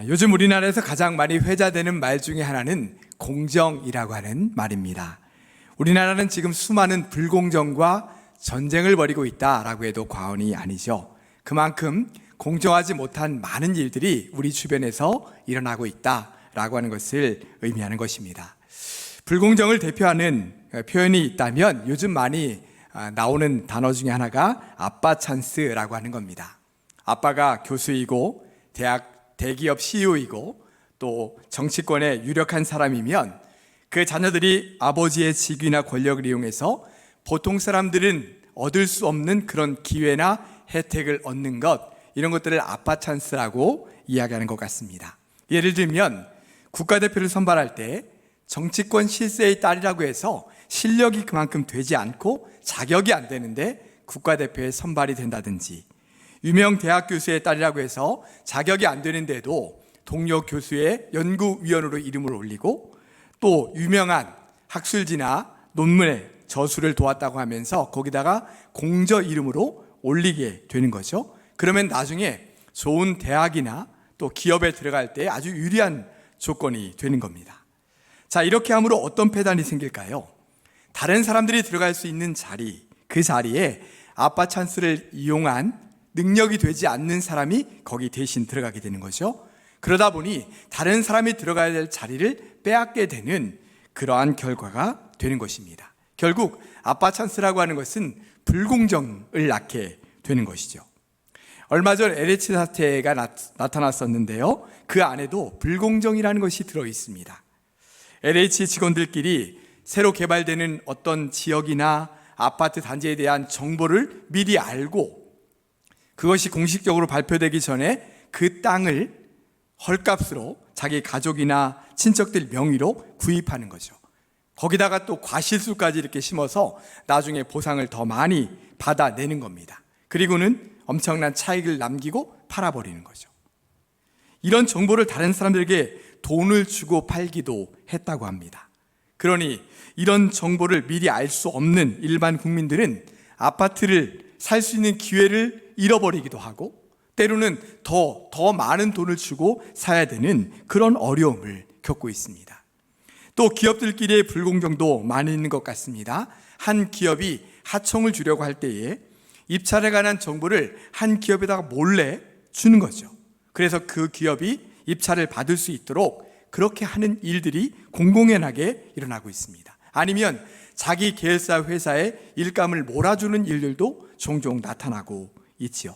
요즘 우리나라에서 가장 많이 회자되는 말 중에 하나는 공정이라고 하는 말입니다. 우리나라는 지금 수많은 불공정과 전쟁을 벌이고 있다라고 해도 과언이 아니죠. 그만큼 공정하지 못한 많은 일들이 우리 주변에서 일어나고 있다라고 하는 것을 의미하는 것입니다. 불공정을 대표하는 표현이 있다면 요즘 많이 나오는 단어 중에 하나가 아빠 찬스라고 하는 겁니다. 아빠가 교수이고 대기업 CEO이고 또 정치권에 유력한 사람이면 그 자녀들이 아버지의 직위나 권력을 이용해서 보통 사람들은 얻을 수 없는 그런 기회나 혜택을 얻는 것, 이런 것들을 아빠 찬스라고 이야기하는 것 같습니다. 예를 들면 국가대표를 선발할 때 정치권 실세의 딸이라고 해서 실력이 그만큼 되지 않고 자격이 안 되는데 국가대표에 선발이 된다든지, 유명 대학 교수의 딸이라고 해서 자격이 안 되는데도 동료 교수의 연구위원으로 이름을 올리고 또 유명한 학술지나 논문에 저술을 도왔다고 하면서 거기다가 공저 이름으로 올리게 되는 거죠. 그러면 나중에 좋은 대학이나 또 기업에 들어갈 때 아주 유리한 조건이 되는 겁니다. 자, 이렇게 함으로 어떤 폐단이 생길까요? 다른 사람들이 들어갈 수 있는 자리, 그 자리에 아빠 찬스를 이용한 능력이 되지 않는 사람이 거기 대신 들어가게 되는 거죠. 그러다 보니 다른 사람이 들어가야 될 자리를 빼앗게 되는 그러한 결과가 되는 것입니다. 결국 아빠 찬스라고 하는 것은 불공정을 낳게 되는 것이죠. 얼마 전 LH 사태가 나타났었는데요. 그 안에도 불공정이라는 것이 들어있습니다. LH 직원들끼리 새로 개발되는 어떤 지역이나 아파트 단지에 대한 정보를 미리 알고 그것이 공식적으로 발표되기 전에 그 땅을 헐값으로 자기 가족이나 친척들 명의로 구입하는 거죠. 거기다가 또 과실수까지 이렇게 심어서 나중에 보상을 더 많이 받아내는 겁니다. 그리고는 엄청난 차익을 남기고 팔아버리는 거죠. 이런 정보를 다른 사람들에게 돈을 주고 팔기도 했다고 합니다. 그러니 이런 정보를 미리 알 수 없는 일반 국민들은 아파트를 살 수 있는 기회를 잃어버리기도 하고 때로는 더 많은 돈을 주고 사야 되는 그런 어려움을 겪고 있습니다. 또 기업들끼리의 불공정도 많이 있는 것 같습니다. 한 기업이 하청을 주려고 할 때에 입찰에 관한 정보를 한 기업에다가 몰래 주는 거죠. 그래서 그 기업이 입찰을 받을 수 있도록 그렇게 하는 일들이 공공연하게 일어나고 있습니다. 아니면 자기 계열사 회사에 일감을 몰아주는 일들도 종종 나타나고 있지요.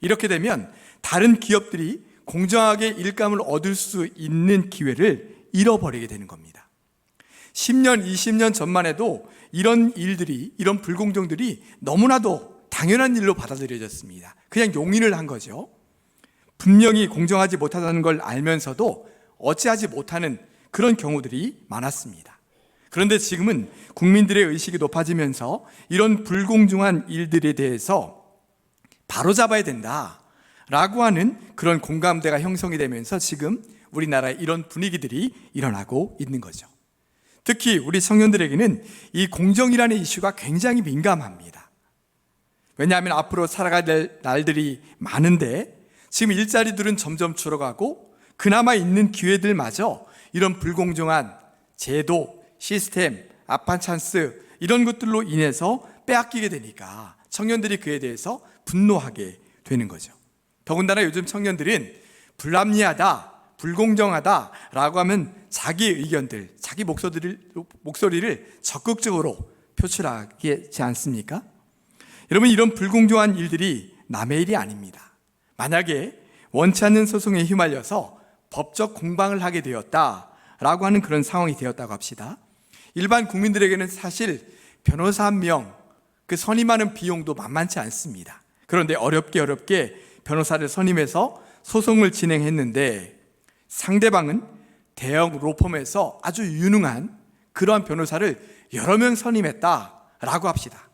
이렇게 되면 다른 기업들이 공정하게 일감을 얻을 수 있는 기회를 잃어버리게 되는 겁니다. 10년, 20년 전만 해도 이런 일들이, 이런 불공정들이 너무나도 당연한 일로 받아들여졌습니다. 그냥 용인을 한 거죠. 분명히 공정하지 못하다는 걸 알면서도 어찌하지 못하는 그런 경우들이 많았습니다. 그런데 지금은 국민들의 의식이 높아지면서 이런 불공정한 일들에 대해서 바로잡아야 된다라고 하는 그런 공감대가 형성이 되면서 지금 우리나라에 이런 분위기들이 일어나고 있는 거죠. 특히 우리 청년들에게는 이 공정이라는 이슈가 굉장히 민감합니다. 왜냐하면 앞으로 살아가야 될 날들이 많은데 지금 일자리들은 점점 줄어가고 그나마 있는 기회들마저 이런 불공정한 제도, 시스템, 아빠 찬스 이런 것들로 인해서 빼앗기게 되니까 청년들이 그에 대해서 분노하게 되는 거죠. 더군다나 요즘 청년들은 불합리하다, 불공정하다라고 하면 자기 의견들, 자기 목소리를 적극적으로 표출하지 않습니까? 여러분, 이런 불공정한 일들이 남의 일이 아닙니다. 만약에 원치 않는 소송에 휘말려서 법적 공방을 하게 되었다라고 하는 그런 상황이 되었다고 합시다. 일반 국민들에게는 사실 변호사 한 명 그 선임하는 비용도 만만치 않습니다. 그런데 어렵게 변호사를 선임해서 소송을 진행했는데 상대방은 대형 로펌에서 아주 유능한 그러한 변호사를 여러 명 선임했다라고 합시다.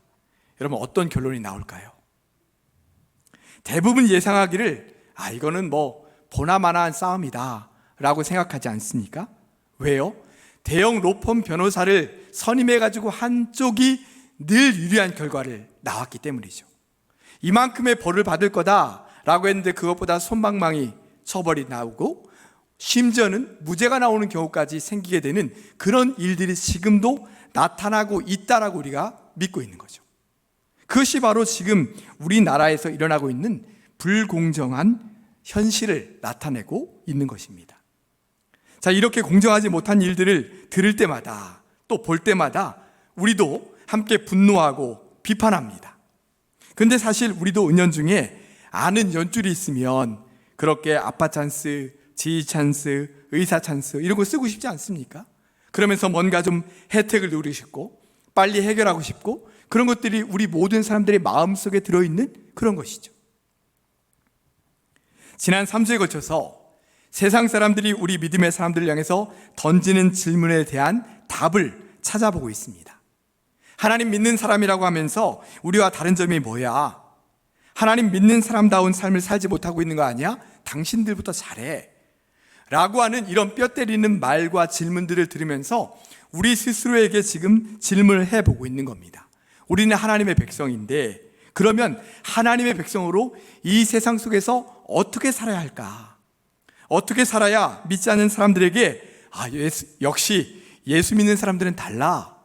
여러분, 어떤 결론이 나올까요? 대부분 예상하기를 이거는 보나마나한 싸움이다 라고 생각하지 않습니까? 왜요? 대형 로펌 변호사를 선임해가지고 한쪽이 늘 유리한 결과를 나왔기 때문이죠. 이만큼의 벌을 받을 거다라고 했는데 그것보다 솜방망이 처벌이 나오고 심지어는 무죄가 나오는 경우까지 생기게 되는 그런 일들이 지금도 나타나고 있다라고 우리가 믿고 있는 거죠. 그것이 바로 지금 우리나라에서 일어나고 있는 불공정한 현실을 나타내고 있는 것입니다. 자, 이렇게 공정하지 못한 일들을 들을 때마다 또 볼 때마다 우리도 함께 분노하고 비판합니다. 근데 사실 우리도 은연중에 아는 연줄이 있으면 그렇게 아빠 찬스, 지휘 찬스, 의사 찬스 이런 거 쓰고 싶지 않습니까? 그러면서 뭔가 좀 혜택을 누리고 싶고 빨리 해결하고 싶고 그런 것들이 우리 모든 사람들의 마음속에 들어있는 그런 것이죠. 지난 3주에 걸쳐서 세상 사람들이 우리 믿음의 사람들을 향해서 던지는 질문에 대한 답을 찾아보고 있습니다. 하나님 믿는 사람이라고 하면서 우리와 다른 점이 뭐야? 하나님 믿는 사람다운 삶을 살지 못하고 있는 거 아니야? 당신들부터 잘해 라고 하는 이런 뼈 때리는 말과 질문들을 들으면서 우리 스스로에게 지금 질문을 해보고 있는 겁니다. 우리는 하나님의 백성인데 그러면 하나님의 백성으로 이 세상 속에서 어떻게 살아야 할까? 어떻게 살아야 믿지 않는 사람들에게 역시 예수 믿는 사람들은 달라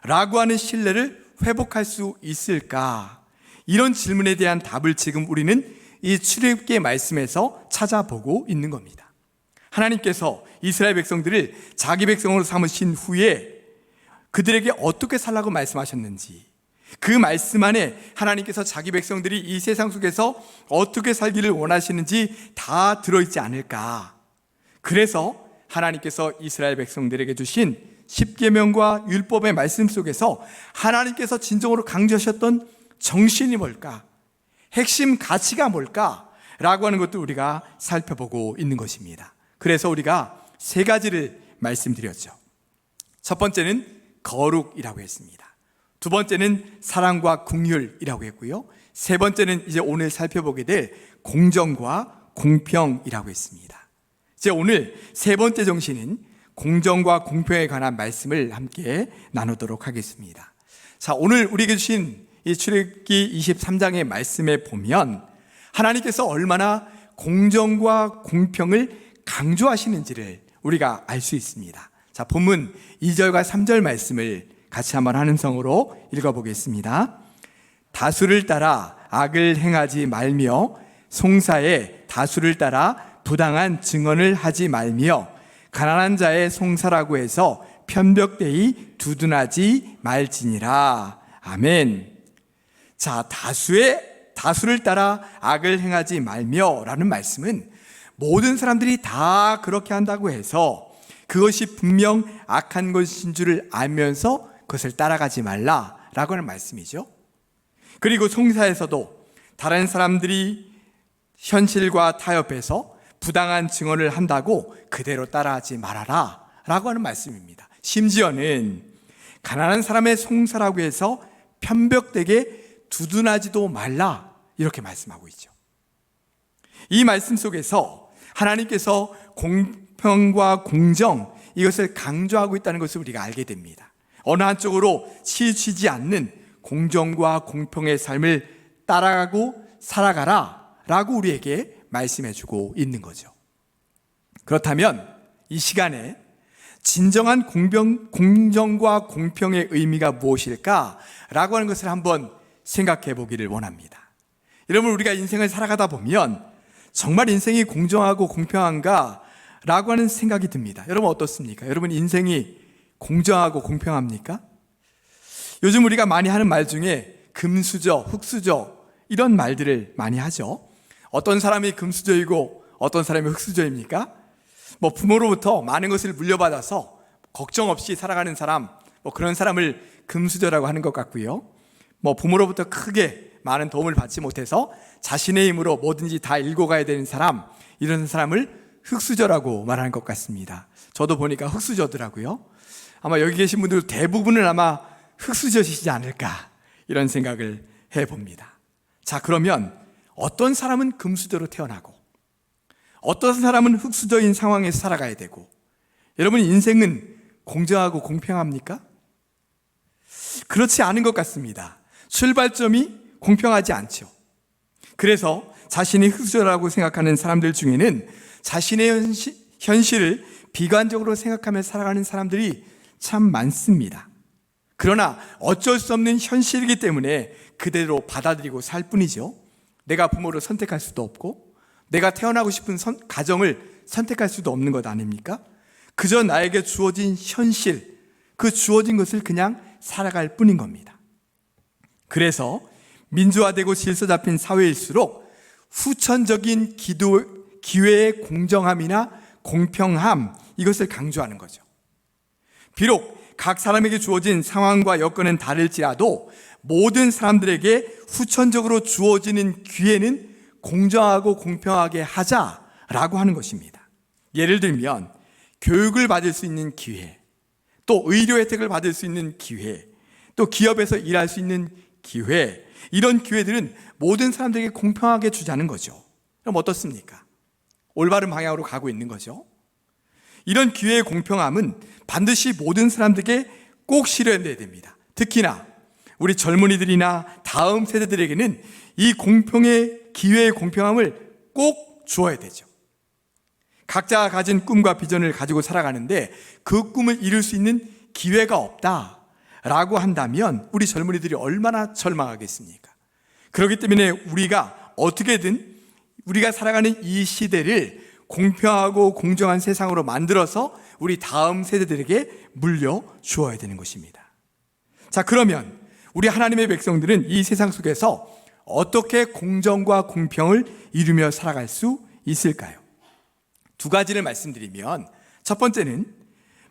라고 하는 신뢰를 회복할 수 있을까? 이런 질문에 대한 답을 지금 우리는 이 출애굽기의 말씀에서 찾아보고 있는 겁니다. 하나님께서 이스라엘 백성들을 자기 백성으로 삼으신 후에 그들에게 어떻게 살라고 말씀하셨는지, 그 말씀 안에 하나님께서 자기 백성들이 이 세상 속에서 어떻게 살기를 원하시는지 다 들어있지 않을까? 그래서 하나님께서 이스라엘 백성들에게 주신 십계명과 율법의 말씀 속에서 하나님께서 진정으로 강조하셨던 정신이 뭘까? 핵심 가치가 뭘까? 라고 하는 것도 우리가 살펴보고 있는 것입니다. 그래서 우리가 세 가지를 말씀드렸죠. 첫 번째는 거룩이라고 했습니다. 두 번째는 사랑과 긍휼이라고 했고요. 세 번째는 이제 오늘 살펴보게 될 공정과 공평이라고 했습니다. 이제 오늘 세 번째 정신은 공정과 공평에 관한 말씀을 함께 나누도록 하겠습니다. 자, 오늘 우리에게 주신 이 출애굽기 23장의 말씀에 보면 하나님께서 얼마나 공정과 공평을 강조하시는지를 우리가 알 수 있습니다. 자, 본문 2절과 3절 말씀을 같이 한번 하는 성으로 읽어보겠습니다. 다수를 따라 악을 행하지 말며 송사에 다수를 따라 부당한 증언을 하지 말며 가난한 자의 송사라고 해서 편벽되이 두둔하지 말지니라. 아멘. 자, 다수를 따라 악을 행하지 말며 라는 말씀은 모든 사람들이 다 그렇게 한다고 해서 그것이 분명 악한 것인 줄을 알면서 그것을 따라가지 말라라고 하는 말씀이죠. 그리고 송사에서도 다른 사람들이 현실과 타협해서 부당한 증언을 한다고 그대로 따라하지 말아라 라고 하는 말씀입니다. 심지어는 가난한 사람의 송사라고 해서 편벽되게 두둔하지도 말라 이렇게 말씀하고 있죠. 이 말씀 속에서 하나님께서 공평과 공정 이것을 강조하고 있다는 것을 우리가 알게 됩니다. 어느 한쪽으로 치우치지 않는 공정과 공평의 삶을 따라가고 살아가라 라고 우리에게 말씀해주고 있는 거죠. 그렇다면 이 시간에 진정한 공정과 공평의 의미가 무엇일까? 라고 하는 것을 한번 생각해 보기를 원합니다. 여러분, 우리가 인생을 살아가다 보면 정말 인생이 공정하고 공평한가? 라고 하는 생각이 듭니다. 여러분 어떻습니까? 여러분 인생이 공정하고 공평합니까? 요즘 우리가 많이 하는 말 중에 금수저, 흙수저 이런 말들을 많이 하죠. 어떤 사람이 금수저이고 어떤 사람이 흙수저입니까? 부모로부터 많은 것을 물려받아서 걱정 없이 살아가는 사람, 그런 사람을 금수저라고 하는 것 같고요. 부모로부터 크게 많은 도움을 받지 못해서 자신의 힘으로 뭐든지 다 일궈 가야 되는 사람, 이런 사람을 흙수저라고 말하는 것 같습니다. 저도 보니까 흙수저더라고요. 아마 여기 계신 분들 대부분은 아마 흙수저시지 않을까 이런 생각을 해봅니다. 자, 그러면 어떤 사람은 금수저로 태어나고 어떤 사람은 흙수저인 상황에서 살아가야 되고, 여러분 인생은 공정하고 공평합니까? 그렇지 않은 것 같습니다. 출발점이 공평하지 않죠. 그래서 자신이 흙수저라고 생각하는 사람들 중에는 자신의 현실을 비관적으로 생각하며 살아가는 사람들이 참 많습니다. 그러나 어쩔 수 없는 현실이기 때문에 그대로 받아들이고 살 뿐이죠. 내가 부모를 선택할 수도 없고 내가 태어나고 싶은 가정을 선택할 수도 없는 것 아닙니까? 그저 나에게 주어진 현실, 그 주어진 것을 그냥 살아갈 뿐인 겁니다. 그래서 민주화되고 질서 잡힌 사회일수록 후천적인 기회의 공정함이나 공평함, 이것을 강조하는 거죠. 비록 각 사람에게 주어진 상황과 여건은 다를지라도 모든 사람들에게 후천적으로 주어지는 기회는 공정하고 공평하게 하자라고 하는 것입니다. 예를 들면 교육을 받을 수 있는 기회, 또 의료 혜택을 받을 수 있는 기회, 또 기업에서 일할 수 있는 기회, 이런 기회들은 모든 사람들에게 공평하게 주자는 거죠. 그럼 어떻습니까? 올바른 방향으로 가고 있는 거죠. 이런 기회의 공평함은 반드시 모든 사람들에게 꼭 실현돼야 됩니다. 특히나 우리 젊은이들이나 다음 세대들에게는 이 기회의 공평함을 꼭 주어야 되죠. 각자가 가진 꿈과 비전을 가지고 살아가는데 그 꿈을 이룰 수 있는 기회가 없다라고 한다면 우리 젊은이들이 얼마나 절망하겠습니까? 그렇기 때문에 우리가 어떻게든 우리가 살아가는 이 시대를 공평하고 공정한 세상으로 만들어서 우리 다음 세대들에게 물려주어야 되는 것입니다. 자, 그러면 우리 하나님의 백성들은 이 세상 속에서 어떻게 공정과 공평을 이루며 살아갈 수 있을까요? 두 가지를 말씀드리면, 첫 번째는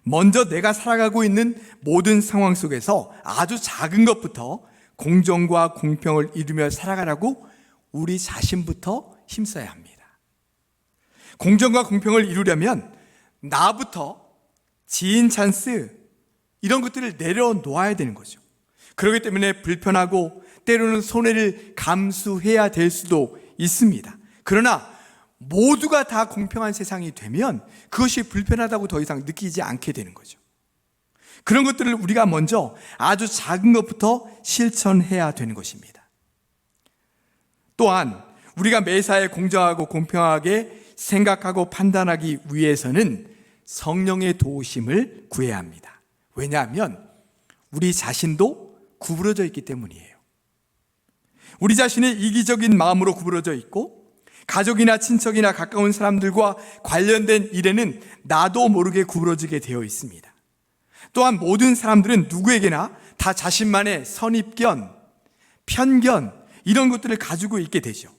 먼저 내가 살아가고 있는 모든 상황 속에서 아주 작은 것부터 공정과 공평을 이루며 살아가라고 우리 자신부터 힘써야 합니다. 공정과 공평을 이루려면 나부터 지인 찬스 이런 것들을 내려놓아야 되는 거죠. 그렇기 때문에 불편하고 때로는 손해를 감수해야 될 수도 있습니다. 그러나 모두가 다 공평한 세상이 되면 그것이 불편하다고 더 이상 느끼지 않게 되는 거죠. 그런 것들을 우리가 먼저 아주 작은 것부터 실천해야 되는 것입니다. 또한 우리가 매사에 공정하고 공평하게 생각하고 판단하기 위해서는 성령의 도우심을 구해야 합니다. 왜냐하면 우리 자신도 구부러져 있기 때문이에요. 우리 자신이 이기적인 마음으로 구부러져 있고 가족이나 친척이나 가까운 사람들과 관련된 일에는 나도 모르게 구부러지게 되어 있습니다. 또한 모든 사람들은 누구에게나 다 자신만의 선입견, 편견 이런 것들을 가지고 있게 되죠.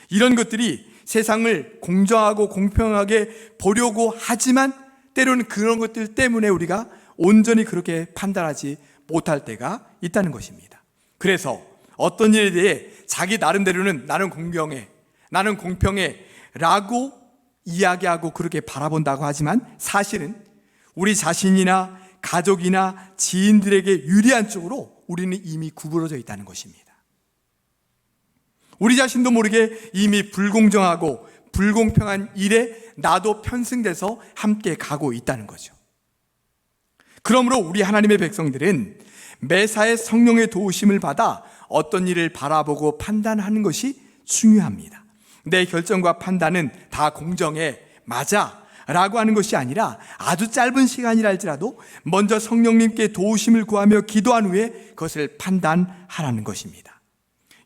이런 것들이 세상을 공정하고 공평하게 보려고 하지만 때로는 그런 것들 때문에 우리가 온전히 그렇게 판단하지 못할 때가 있다는 것입니다. 그래서 어떤 일에 대해 자기 나름대로는 나는 공정해, 나는 공평해 라고 이야기하고 그렇게 바라본다고 하지만 사실은 우리 자신이나 가족이나 지인들에게 유리한 쪽으로 우리는 이미 구부러져 있다는 것입니다. 우리 자신도 모르게 이미 불공정하고 불공평한 일에 나도 편승돼서 함께 가고 있다는 거죠. 그러므로 우리 하나님의 백성들은 매사에 성령의 도우심을 받아 어떤 일을 바라보고 판단하는 것이 중요합니다. 내 결정과 판단은 다 공정해, 맞아 라고 하는 것이 아니라 아주 짧은 시간이라 할지라도 먼저 성령님께 도우심을 구하며 기도한 후에 그것을 판단하라는 것입니다.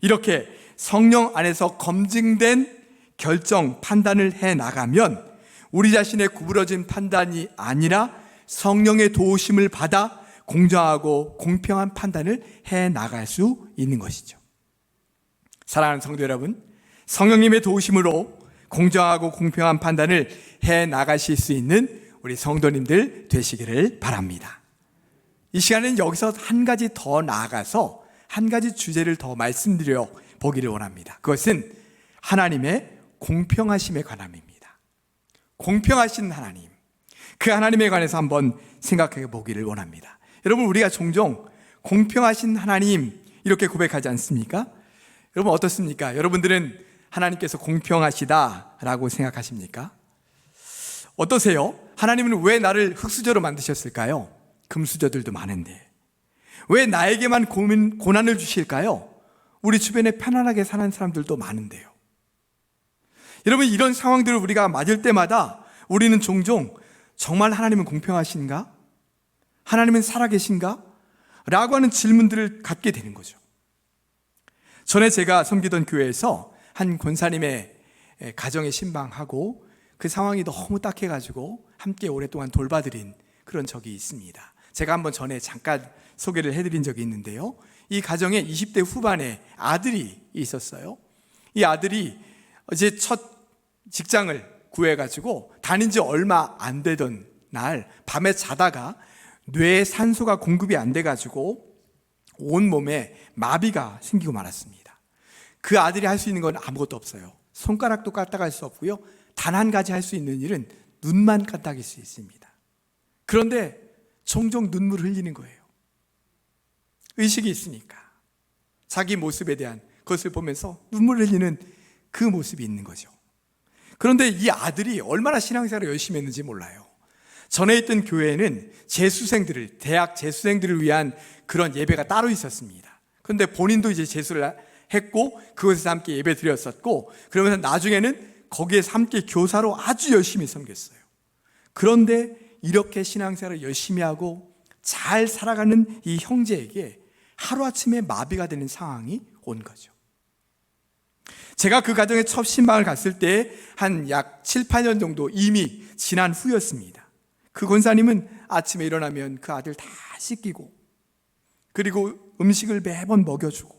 이렇게 성령 안에서 검증된 결정, 판단을 해 나가면 우리 자신의 구부러진 판단이 아니라 성령의 도우심을 받아 공정하고 공평한 판단을 해 나갈 수 있는 것이죠. 사랑하는 성도 여러분, 성령님의 도우심으로 공정하고 공평한 판단을 해 나가실 수 있는 우리 성도님들 되시기를 바랍니다. 이 시간에는 여기서 한 가지 더 나아가서 한 가지 주제를 더 말씀드려 보기를 원합니다. 그것은 하나님의 공평하심에 관함입니다. 공평하신 하나님, 그 하나님에 관해서 한번 생각해 보기를 원합니다. 여러분, 우리가 종종 공평하신 하나님 이렇게 고백하지 않습니까? 여러분 어떻습니까? 여러분들은 하나님께서 공평하시다라고 생각하십니까? 어떠세요? 하나님은 왜 나를 흙수저로 만드셨을까요? 금수저들도 많은데 왜 나에게만 고난을 주실까요? 우리 주변에 편안하게 사는 사람들도 많은데요. 여러분, 이런 상황들을 우리가 맞을 때마다 우리는 종종 정말 하나님은 공평하신가? 하나님은 살아계신가? 라고 하는 질문들을 갖게 되는 거죠. 전에 제가 섬기던 교회에서 한 권사님의 가정에 신방하고 그 상황이 너무 딱해가지고 함께 오랫동안 돌봐드린 그런 적이 있습니다. 제가 한번 전에 잠깐 소개를 해드린 적이 있는데요. 이 가정에 20대 후반의 아들이 있었어요. 이 아들이 이제 첫 직장을 구해가지고 다닌 지 얼마 안 되던 날 밤에 자다가 뇌에 산소가 공급이 안 돼가지고 온몸에 마비가 생기고 말았습니다. 그 아들이 할 수 있는 건 아무것도 없어요. 손가락도 까딱할 수 없고요. 단 한 가지 할 수 있는 일은 눈만 까딱일 수 있습니다. 그런데 종종 눈물을 흘리는 거예요. 의식이 있으니까 자기 모습에 대한 것을 보면서 눈물을 흘리는 그 모습이 있는 거죠. 그런데 이 아들이 얼마나 신앙생활을 열심히 했는지 몰라요. 전에 있던 교회에는 재수생들을, 대학 재수생들을 위한 그런 예배가 따로 있었습니다. 그런데 본인도 이제 재수를 했고 그곳에서 함께 예배 드렸었고, 그러면서 나중에는 거기에서 함께 교사로 아주 열심히 섬겼어요. 그런데 이렇게 신앙생활을 열심히 하고 잘 살아가는 이 형제에게 하루아침에 마비가 되는 상황이 온 거죠. 제가 그 가정에 첫 신방을 갔을 때 한 약 7, 8년 정도 이미 지난 후였습니다. 그 권사님은 아침에 일어나면 그 아들 다 씻기고, 그리고 음식을 매번 먹여주고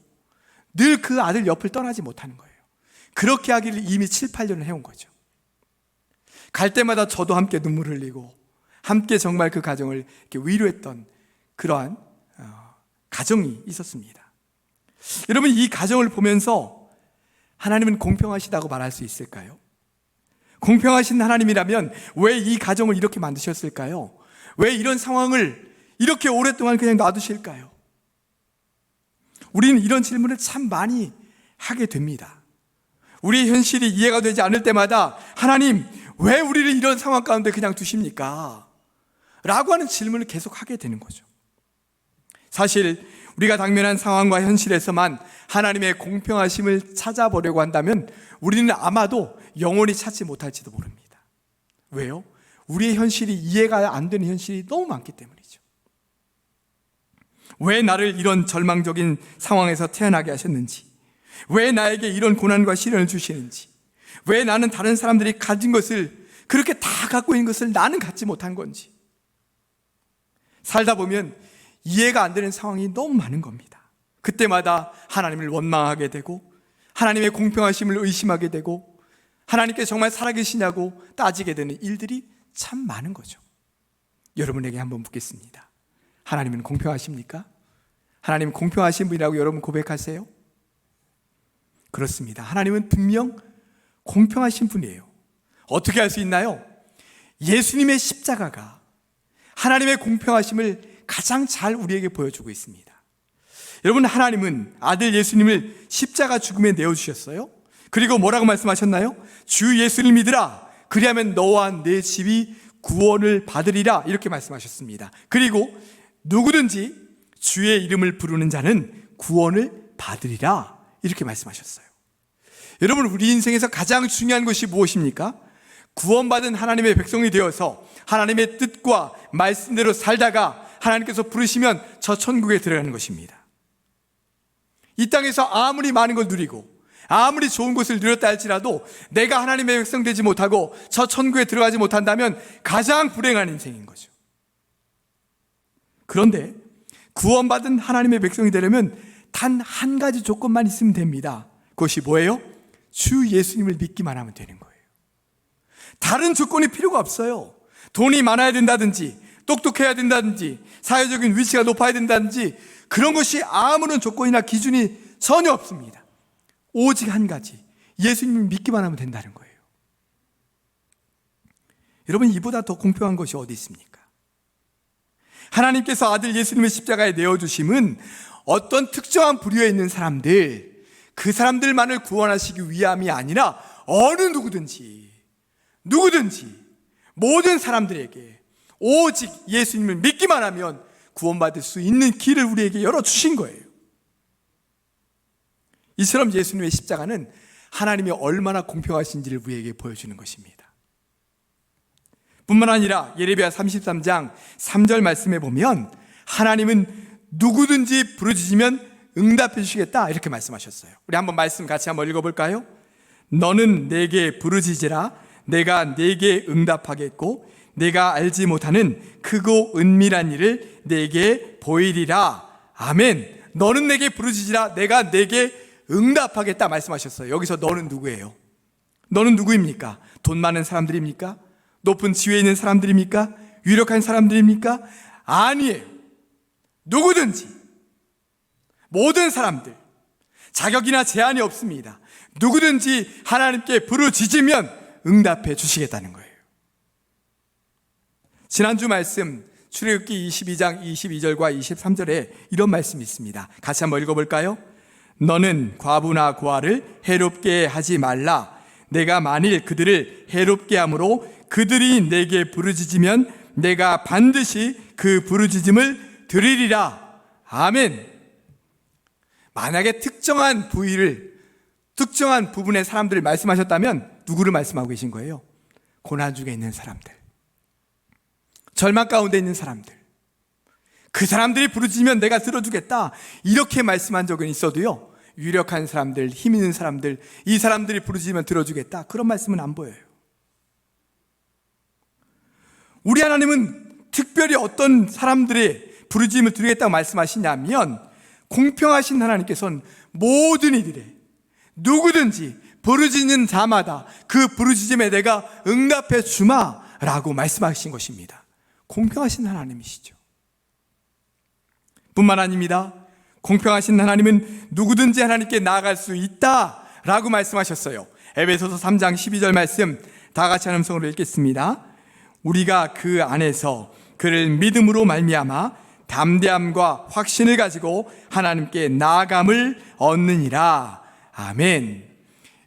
늘 그 아들 옆을 떠나지 못하는 거예요. 그렇게 하기를 이미 7, 8년을 해온 거죠. 갈 때마다 저도 함께 눈물을 흘리고 함께 정말 그 가정을 이렇게 위로했던 그러한 가정이 있었습니다. 여러분, 이 가정을 보면서 하나님은 공평하시다고 말할 수 있을까요? 공평하신 하나님이라면 왜 이 가정을 이렇게 만드셨을까요? 왜 이런 상황을 이렇게 오랫동안 그냥 놔두실까요? 우리는 이런 질문을 참 많이 하게 됩니다. 우리의 현실이 이해가 되지 않을 때마다 하나님, 왜 우리를 이런 상황 가운데 그냥 두십니까? 라고 하는 질문을 계속 하게 되는 거죠. 사실 우리가 당면한 상황과 현실에서만 하나님의 공평하심을 찾아보려고 한다면 우리는 아마도 영원히 찾지 못할지도 모릅니다. 왜요? 우리의 현실이 이해가 안 되는 현실이 너무 많기 때문이죠. 왜 나를 이런 절망적인 상황에서 태어나게 하셨는지, 왜 나에게 이런 고난과 시련을 주시는지, 왜 나는 다른 사람들이 가진 것을, 그렇게 다 갖고 있는 것을 나는 갖지 못한 건지, 살다 보면 이해가 안 되는 상황이 너무 많은 겁니다. 그때마다 하나님을 원망하게 되고 하나님의 공평하심을 의심하게 되고 하나님께서 정말 살아계시냐고 따지게 되는 일들이 참 많은 거죠. 여러분에게 한번 묻겠습니다. 하나님은 공평하십니까? 하나님 공평하신 분이라고 여러분 고백하세요? 그렇습니다. 하나님은 분명 공평하신 분이에요. 어떻게 할 수 있나요? 예수님의 십자가가 하나님의 공평하심을 가장 잘 우리에게 보여주고 있습니다. 여러분, 하나님은 아들 예수님을 십자가 죽음에 내어주셨어요. 그리고 뭐라고 말씀하셨나요? 주 예수를 믿으라, 그리하면 너와 내 집이 구원을 받으리라, 이렇게 말씀하셨습니다. 그리고 누구든지 주의 이름을 부르는 자는 구원을 받으리라, 이렇게 말씀하셨어요. 여러분, 우리 인생에서 가장 중요한 것이 무엇입니까? 구원받은 하나님의 백성이 되어서 하나님의 뜻과 말씀대로 살다가 하나님께서 부르시면 저 천국에 들어가는 것입니다. 이 땅에서 아무리 많은 걸 누리고 아무리 좋은 것을 누렸다 할지라도 내가 하나님의 백성 되지 못하고 저 천국에 들어가지 못한다면 가장 불행한 인생인 거죠. 그런데 구원받은 하나님의 백성이 되려면 단 한 가지 조건만 있으면 됩니다. 그것이 뭐예요? 주 예수님을 믿기만 하면 되는 거예요. 다른 조건이 필요가 없어요. 돈이 많아야 된다든지 똑똑해야 된다든지 사회적인 위치가 높아야 된다든지 그런 것이 아무런 조건이나 기준이 전혀 없습니다. 오직 한 가지, 예수님을 믿기만 하면 된다는 거예요. 여러분, 이보다 더 공평한 것이 어디 있습니까? 하나님께서 아들 예수님을 십자가에 내어주심은 어떤 특정한 부류에 있는 사람들, 그 사람들만을 구원하시기 위함이 아니라 어느 누구든지 모든 사람들에게 오직 예수님을 믿기만 하면 구원받을 수 있는 길을 우리에게 열어주신 거예요. 이처럼 예수님의 십자가는 하나님이 얼마나 공평하신지를 우리에게 보여주는 것입니다. 뿐만 아니라 예레미야 33장 3절 말씀에 보면 하나님은 누구든지 부르짖으면 응답해 주시겠다 이렇게 말씀하셨어요. 우리 한번 말씀 같이 한번 읽어볼까요? 너는 내게 부르짖으라 내가 내게 응답하겠고 내가 알지 못하는 크고 은밀한 일을 내게 보이리라. 아멘. 너는 내게 부르짖으라 내가 내게 응답하겠다 말씀하셨어요. 여기서 너는 누구예요? 너는 누구입니까? 돈 많은 사람들입니까? 높은 지위에 있는 사람들입니까? 유력한 사람들입니까? 아니에요. 누구든지 모든 사람들, 자격이나 제한이 없습니다. 누구든지 하나님께 부르짖으면 응답해 주시겠다는 거예요. 지난주 말씀 출애굽기 22장 22절과 23절에 이런 말씀이 있습니다. 같이 한번 읽어볼까요? 너는 과부나 고아를 해롭게 하지 말라. 내가 만일 그들을 해롭게 함으로 그들이 내게 부르짖으면 내가 반드시 그 부르짖음을 들으리라. 아멘. 만약에 특정한 부분의 사람들을 말씀하셨다면 누구를 말씀하고 계신 거예요? 고난 중에 있는 사람들, 절망 가운데 있는 사람들, 그 사람들이 부르짖으면 내가 들어주겠다 이렇게 말씀한 적은 있어도요, 유력한 사람들, 힘 있는 사람들, 이 사람들이 부르짖으면 들어주겠다 그런 말씀은 안 보여요. 우리 하나님은 특별히 어떤 사람들의 부르짖음을 들으겠다고 말씀하시냐면 공평하신 하나님께서는 모든 이들의 누구든지 부르짖는 자마다 그 부르짖음에 내가 응답해 주마라고 말씀하신 것입니다. 공평하신 하나님이시죠. 뿐만 아닙니다. 공평하신 하나님은 누구든지 하나님께 나아갈 수 있다라고 말씀하셨어요. 에베소서 3장 12절 말씀 다 같이 한 음성으로 읽겠습니다. 우리가 그 안에서 그를 믿음으로 말미암아 담대함과 확신을 가지고 하나님께 나아감을 얻느니라. 아멘.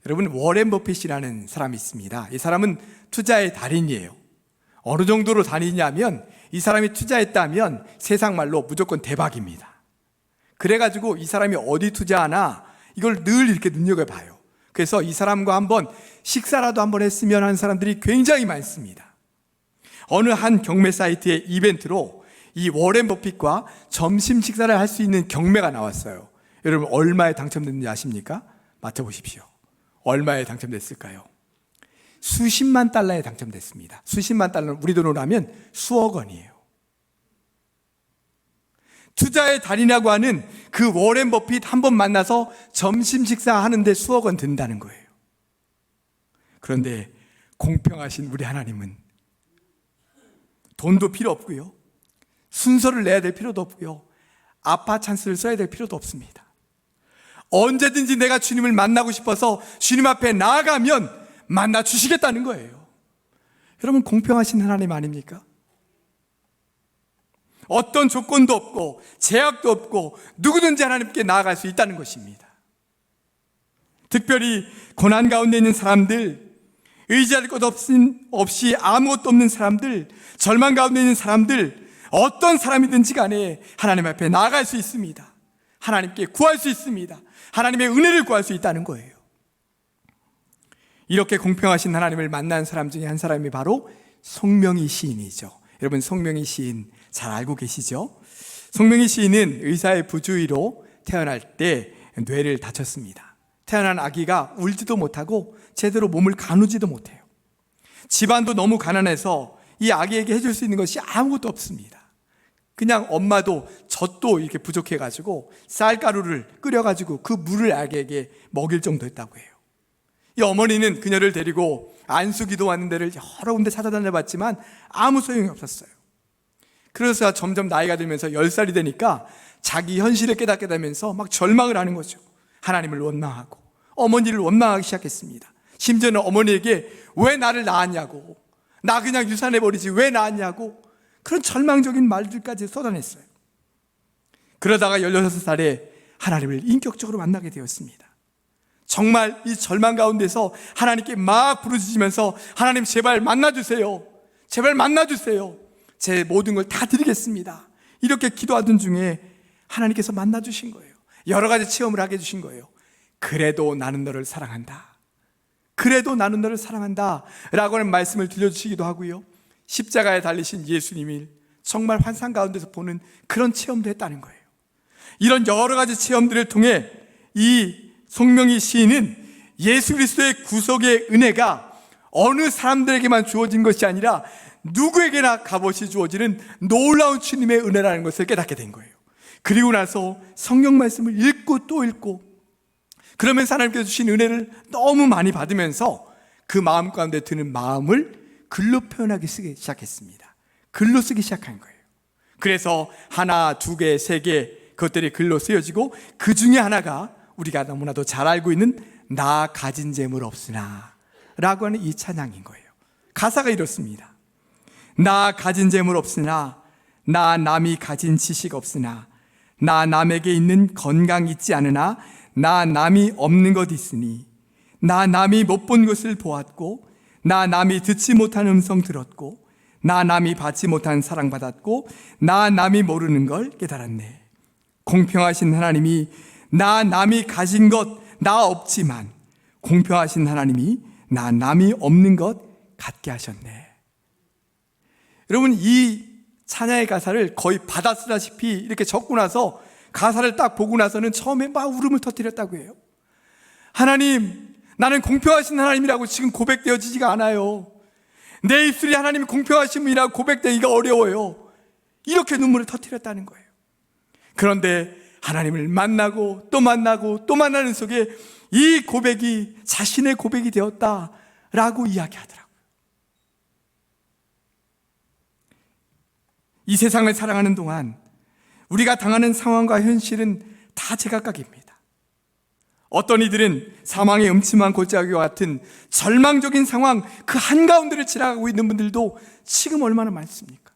여러분, 워렌 버핏이라는 사람이 있습니다. 이 사람은 투자의 달인이에요. 어느 정도로 달인이냐면 이 사람이 투자했다면 세상 말로 무조건 대박입니다. 그래가지고 이 사람이 어디 투자하나 이걸 늘 이렇게 눈여겨봐요. 그래서 이 사람과 한번 식사라도 한번 했으면 하는 사람들이 굉장히 많습니다. 어느 한 경매 사이트의 이벤트로 이 워렌 버핏과 점심 식사를 할 수 있는 경매가 나왔어요. 여러분 얼마에 당첨됐는지 아십니까? 맞춰보십시오. 얼마에 당첨됐을까요? 수십만 달러에 당첨됐습니다. 수십만 달러는 우리 돈으로 하면 수억 원이에요. 투자의 달인이라고 하는 그 워렌 버핏 한 번 만나서 점심 식사하는데 수억 원 든다는 거예요. 그런데 공평하신 우리 하나님은 돈도 필요 없고요, 순서를 내야 될 필요도 없고요, 아파 찬스를 써야 될 필요도 없습니다. 언제든지 내가 주님을 만나고 싶어서 주님 앞에 나아가면 만나 주시겠다는 거예요. 여러분 공평하신 하나님 아닙니까? 어떤 조건도 없고 제약도 없고 누구든지 하나님께 나아갈 수 있다는 것입니다. 특별히 고난 가운데 있는 사람들, 의지할 것 없이 아무것도 없는 사람들, 절망 가운데 있는 사람들, 어떤 사람이든지 간에 하나님 앞에 나아갈 수 있습니다. 하나님께 구할 수 있습니다. 하나님의 은혜를 구할 수 있다는 거예요. 이렇게 공평하신 하나님을 만난 사람 중에 한 사람이 바로 송명희 시인이죠. 여러분 송명희 시인 잘 알고 계시죠? 송명희 시인은 의사의 부주의로 태어날 때 뇌를 다쳤습니다. 태어난 아기가 울지도 못하고 제대로 몸을 가누지도 못해요. 집안도 너무 가난해서 이 아기에게 해줄 수 있는 것이 아무것도 없습니다. 그냥 엄마도 젖도 이렇게 부족해가지고 쌀가루를 끓여가지고 그 물을 아기에게 먹일 정도였다고 해요. 이 어머니는 그녀를 데리고 안수기도 하는 데를 여러 군데 찾아다녀봤지만 아무 소용이 없었어요. 그래서 점점 나이가 들면서 10살이 되니까 자기 현실을 깨닫게 되면서 막 절망을 하는 거죠. 하나님을 원망하고 어머니를 원망하기 시작했습니다. 심지어는 어머니에게 왜 나를 낳았냐고, 나 그냥 유산해버리지 왜 낳았냐고, 그런 절망적인 말들까지 쏟아냈어요. 그러다가 16살에 하나님을 인격적으로 만나게 되었습니다. 정말 이 절망 가운데서 하나님께 막 부르짖으면서 하나님 제발 만나주세요, 제발 만나주세요, 제 모든 걸 다 드리겠습니다, 이렇게 기도하던 중에 하나님께서 만나주신 거예요. 여러 가지 체험을 하게 해주신 거예요. 그래도 나는 너를 사랑한다, 그래도 나는 너를 사랑한다 라고 하는 말씀을 들려주시기도 하고요, 십자가에 달리신 예수님을 정말 환상 가운데서 보는 그런 체험도 했다는 거예요. 이런 여러 가지 체험들을 통해 이 송명희 시인은 예수 그리스도의 구속의 은혜가 어느 사람들에게만 주어진 것이 아니라 누구에게나 값없이 주어지는 놀라운 주님의 은혜라는 것을 깨닫게 된 거예요. 그리고 나서 성경 말씀을 읽고 또 읽고, 그러면서 하나님께서 주신 은혜를 너무 많이 받으면서 그 마음 가운데 드는 마음을 글로 표현하기 쓰기 시작했습니다. 글로 쓰기 시작한 거예요. 그래서 하나, 두 개, 세 개 그것들이 글로 쓰여지고, 그 중에 하나가 우리가 너무나도 잘 알고 있는 나 가진 재물 없으나 라고 하는 이 찬양인 거예요. 가사가 이렇습니다. 나 가진 재물 없으나, 나 남이 가진 지식 없으나, 나 남에게 있는 건강 있지 않으나, 나 남이 없는 것 있으니, 나 남이 못 본 것을 보았고, 나 남이 듣지 못한 음성 들었고, 나 남이 받지 못한 사랑 받았고, 나 남이 모르는 걸 깨달았네. 공평하신 하나님이 나 남이 가진 것 나 없지만 공평하신 하나님이 나 남이 없는 것 갖게 하셨네. 여러분, 이 찬양의 가사를 거의 받아쓰다시피 이렇게 적고 나서 가사를 딱 보고 나서는 처음에 막 울음을 터뜨렸다고 해요. 하나님, 나는 공평하신 하나님이라고 지금 고백되어지지가 않아요. 내 입술이 하나님이 공평하신 분이라고 고백되기가 어려워요. 이렇게 눈물을 터뜨렸다는 거예요. 그런데 하나님을 만나고 또 만나고 또 만나는 속에 이 고백이 자신의 고백이 되었다라고 이야기하더라고요. 이 세상을 살아가는 동안 우리가 당하는 상황과 현실은 다 제각각입니다. 어떤 이들은 사망의 음침한 골짜기와 같은 절망적인 상황 그 한가운데를 지나가고 있는 분들도 지금 얼마나 많습니까?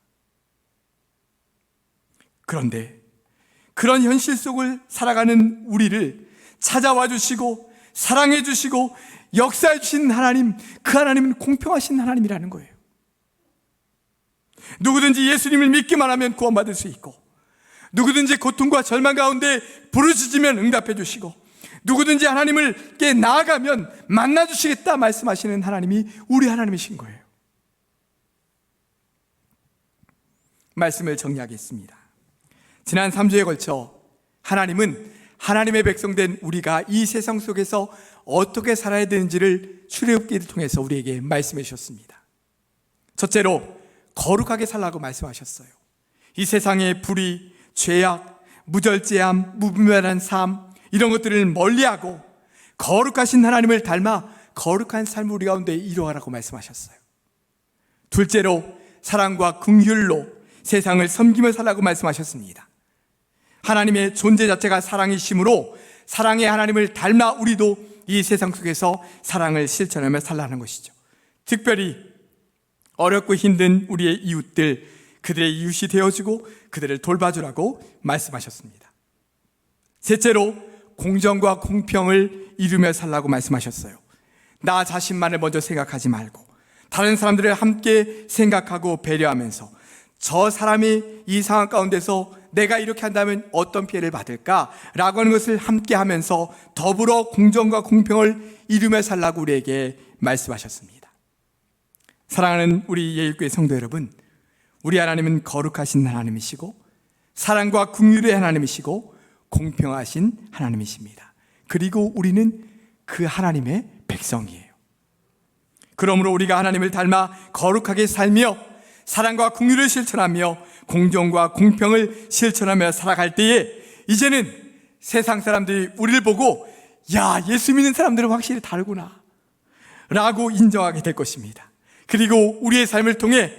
그런데 그런 현실 속을 살아가는 우리를 찾아와 주시고 사랑해 주시고 역사해 주신 하나님, 그 하나님은 공평하신 하나님이라는 거예요. 누구든지 예수님을 믿기만 하면 구원받을 수 있고, 누구든지 고통과 절망 가운데 부르짖으면 응답해 주시고, 누구든지 하나님을께 나아가면 만나 주시겠다 말씀하시는 하나님이 우리 하나님이신 거예요. 말씀을 정리하겠습니다. 지난 3주에 걸쳐 하나님은 하나님의 백성된 우리가 이 세상 속에서 어떻게 살아야 되는지를 출애굽기를 통해서 우리에게 말씀해 주셨습니다. 첫째로 거룩하게 살라고 말씀하셨어요. 이 세상의 불의, 죄악, 무절제함, 무분별한 삶, 이런 것들을 멀리하고 거룩하신 하나님을 닮아 거룩한 삶을 우리 가운데 이루어가라고 말씀하셨어요. 둘째로 사랑과 긍휼로 세상을 섬기며 살라고 말씀하셨습니다. 하나님의 존재 자체가 사랑이시므로 사랑의 하나님을 닮아 우리도 이 세상 속에서 사랑을 실천하며 살라는 것이죠. 특별히 어렵고 힘든 우리의 이웃들, 그들의 이웃이 되어주고 그들을 돌봐주라고 말씀하셨습니다. 셋째로 공정과 공평을 이루며 살라고 말씀하셨어요. 나 자신만을 먼저 생각하지 말고 다른 사람들을 함께 생각하고 배려하면서 저 사람이 이 상황 가운데서 내가 이렇게 한다면 어떤 피해를 받을까라고 하는 것을 함께 하면서 더불어 공정과 공평을 이루며 살라고 우리에게 말씀하셨습니다. 사랑하는 우리 예일교회 성도 여러분, 우리 하나님은 거룩하신 하나님이시고 사랑과 긍휼의 하나님이시고 공평하신 하나님이십니다. 그리고 우리는 그 하나님의 백성이에요. 그러므로 우리가 하나님을 닮아 거룩하게 살며 사랑과 긍휼을 실천하며 공정과 공평을 실천하며 살아갈 때에 이제는 세상 사람들이 우리를 보고 야, 예수 믿는 사람들은 확실히 다르구나 라고 인정하게 될 것입니다. 그리고 우리의 삶을 통해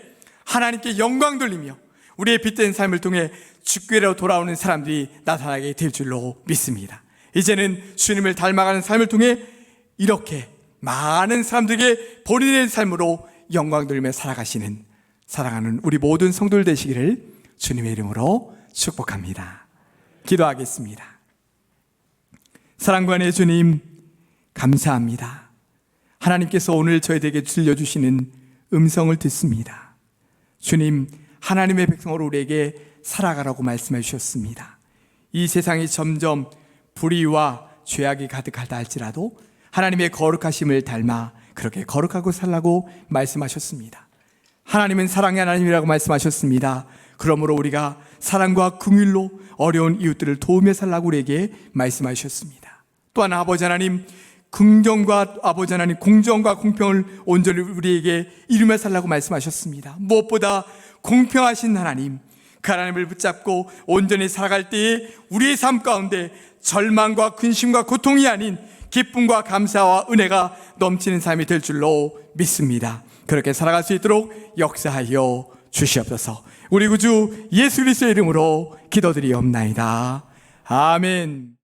하나님께 영광 돌리며 우리의 빛된 삶을 통해 주께로 돌아오는 사람들이 나타나게 될 줄로 믿습니다. 이제는 주님을 닮아가는 삶을 통해 이렇게 많은 사람들에게 본인의 삶으로 영광 돌리며 살아가시는 사랑하는 우리 모든 성도들 되시기를 주님의 이름으로 축복합니다. 기도하겠습니다. 사랑관의 주님, 감사합니다. 하나님께서 오늘 저희에게 들려주시는 음성을 듣습니다. 주님, 하나님의 백성으로 우리에게 살아가라고 말씀해 주셨습니다. 이 세상이 점점 불의와 죄악이 가득하다 할지라도 하나님의 거룩하심을 닮아 그렇게 거룩하고 살라고 말씀하셨습니다. 하나님은 사랑의 하나님이라고 말씀하셨습니다. 그러므로 우리가 사랑과 긍휼로 어려운 이웃들을 도우며 살라고 우리에게 말씀하셨습니다. 또한 아버지 하나님, 긍정과 아버지 하나님 공정과 공평을 온전히 우리에게 이루며 살라고 말씀하셨습니다. 무엇보다 공평하신 하나님, 그 하나님을 붙잡고 온전히 살아갈 때에 우리의 삶 가운데 절망과 근심과 고통이 아닌 기쁨과 감사와 은혜가 넘치는 삶이 될 줄로 믿습니다. 그렇게 살아갈 수 있도록 역사하여 주시옵소서. 우리 구주 예수 그리스도의 이름으로 기도드리옵나이다. 아멘.